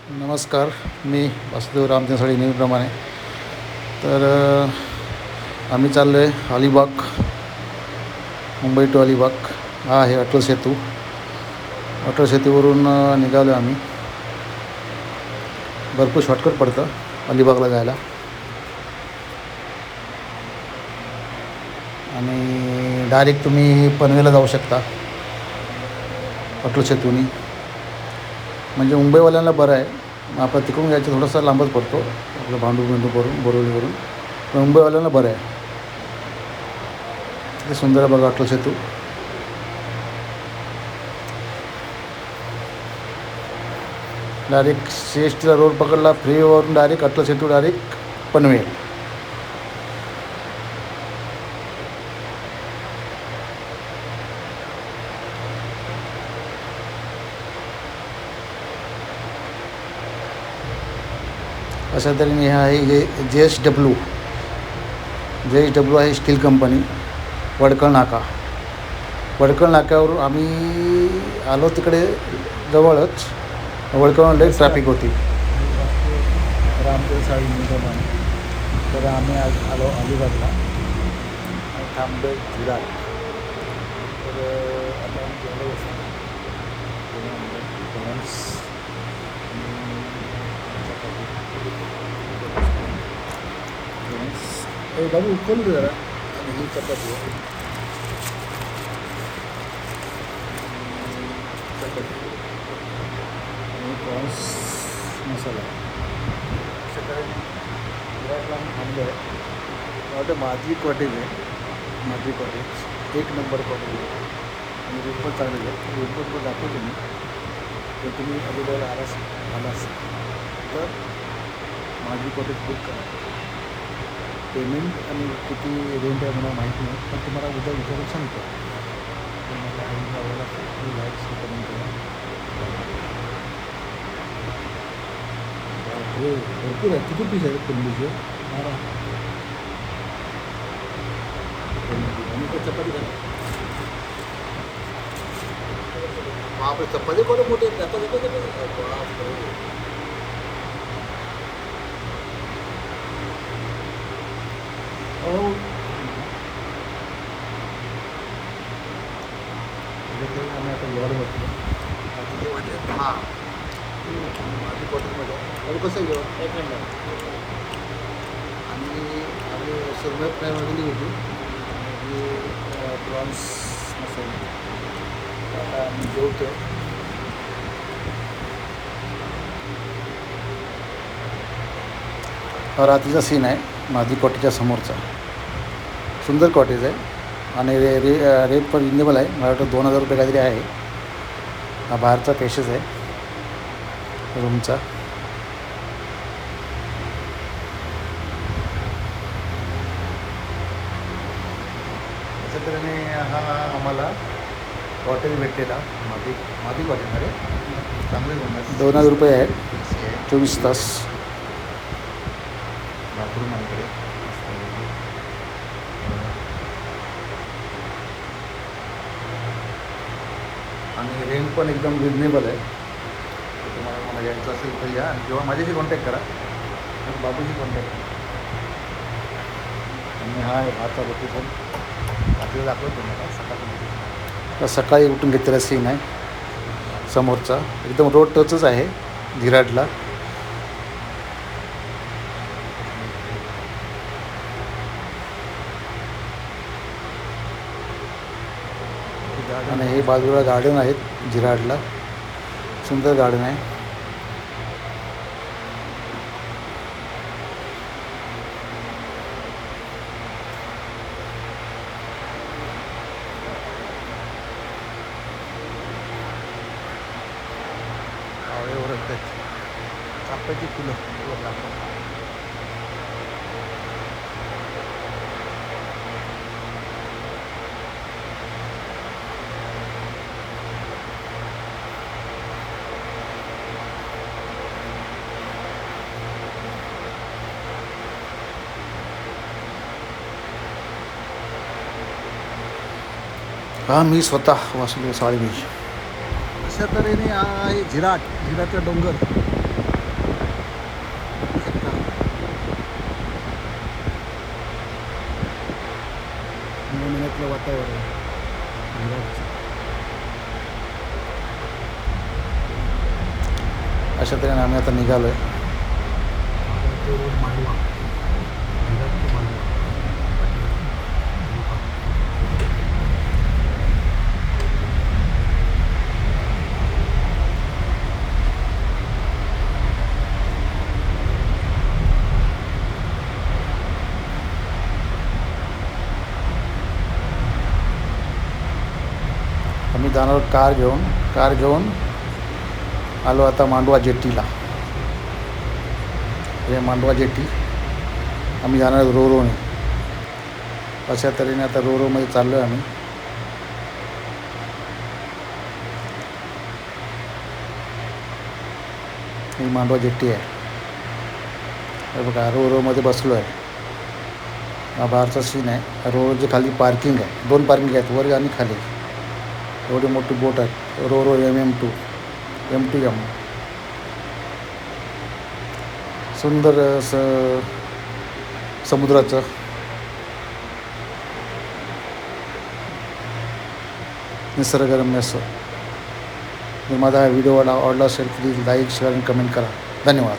नमस्कार. मी वासुदेव रामचंद्र नेहमीप्रमाणे. तर आम्ही चाललो आहे अलिबाग, मुंबई टू अलिबाग. हा आहे अटल सेतू. अटल सेतूवरून निघालो आम्ही. भरपूर शॉर्टकट पडतं अलिबागला जायला. आणि डायरेक्ट तुम्ही पनवेलला जाऊ शकता अटल सेतूनी. म्हणजे मुंबईवाल्यांना बरं आहे. आपलं तिकडून जायचं थोडासा लांबच पडतो, आपलं भांडूर करून बोरिवलीवरून. पण मुंबईवाल्यांना बरं आहे. ते सुंदर आहे बघा अटल सेतू. डायरेक्ट CSTचा रोड पकडला फ्रीवरून डायरेक्ट अटल सेतू, डायरेक्ट पनवेल. अशा तऱ्हेने हे आहे. हे JSW आहे, स्टील कंपनी, वडकळ नाका. वडकळ नाक्यावर आम्ही आलो, तिकडे जवळच वडकळहून लई ट्रॅफिक होती. रामदेव साळी निगम. तर आम्ही आज आलो अलिबागला आणि थांबलो विरार. तर आता आम्ही जेवढं बसतो बाबू उकल जरा. आणि ही चपाती आहे. आणि प्रॉन्स मसाला. सकाळी विराटला आम्ही थांबलो आहे. मला वाटतं माझी कॉटेज आहे. माझी कॉटेज 1 नंबर कॉटेज आहे. आणि रूम पण चांगले आहे. रूम पण दाखवतो मी. तर तुम्ही अलिबागला आलास तर माझी कॉटेज बुक करा. पेमेंट आणि किती रेंट आहे मला माहीत नाही, पण तुम्हाला उद्या विचारून सांगतो. तर मला अलिबागला लाईक्स कमेंट करा. हे भरपूर आहे. किती पीस आहेत कोंबडीचे? आणि तो चपाती करा. बापरे, चपाती कोण मोठे हो. आम्ही आता लोड बसलो. किती वाटले? 10. माझी कॉटेजमध्ये आणि कसं घेऊ 1 नंबर. आणि आम्ही सुरमई फ्राय मागवली होती आणि प्रॉन्स मसाला. आता आम्ही जेवतो. हा रात्रीचा सीन आहे माझी कॉटेजच्या समोरचा. सुंदर कॉटेज आहे आणि रेट पण रिजनेबल आहे. मला वाटतं 2000 रुपये काहीतरी आहे. हा बाहेरचा पॅसेज आहे रूमचा. अशा तऱ्हेने हा आम्हाला हॉटेल भेटलेला माझी कॉटेजमध्ये. चांगले 2000 रुपये आहे, 24 तास. बाथरूम आहे इकडे. आणि रेंट पण एकदम रिजनेबल आहे. तर तुम्हाला मला यायचं असेल तर या, किंवा माझ्याशी कॉन्टॅक्ट करा, आणि बाबूशी कॉन्टॅक्ट करा. आणि हा आहे बाहेरचा लोकेशन. रात्री दाखवतो तुम्हाला सकाळी. सकाळी उठून घेतलेला सीन आहे समोरचा. एकदम रोड टचच आहे विराटला. आणि हे बाजूला गार्डन आहेत जिराडला. सुंदर गार्डन आहे. आवळे ओरडतात. चाफ्याची फुलं दाखव. हा मी स्वतः वासुदेव साळवी. अशा तऱ्हेने आहे जिराटचा डोंगर. इथलं वातावरण विराटचं. अशा तऱ्हेने आम्ही आता निघालो आहे. मांडवा विराट टू मांडवा. आम्ही जाणार कार घेऊन आलो आता मांडवा जेट्टीला. हे मांडवा जेट्टी आम्ही जाणार रोरोने. अशा तऱ्हेने आता रोरोमध्ये चाललो आहे आम्ही. ही मांडवा जेट्टी आहे. हे बघा रोरोमध्ये बसलो आहे. हा बाहेरचा सीन आहे. रोरोच्या खाली पार्किंग आहे. 2 पार्किंग आहेत, वर आणि खाली. एवढी मोठी बोट आहे रोरो MM2 M2M. सुंदर असं समुद्राचं निसर्गरम्य असं. जर माझा हा व्हिडिओ आवडला असेल प्लीज लाईक शेअर आणि कमेंट करा. धन्यवाद.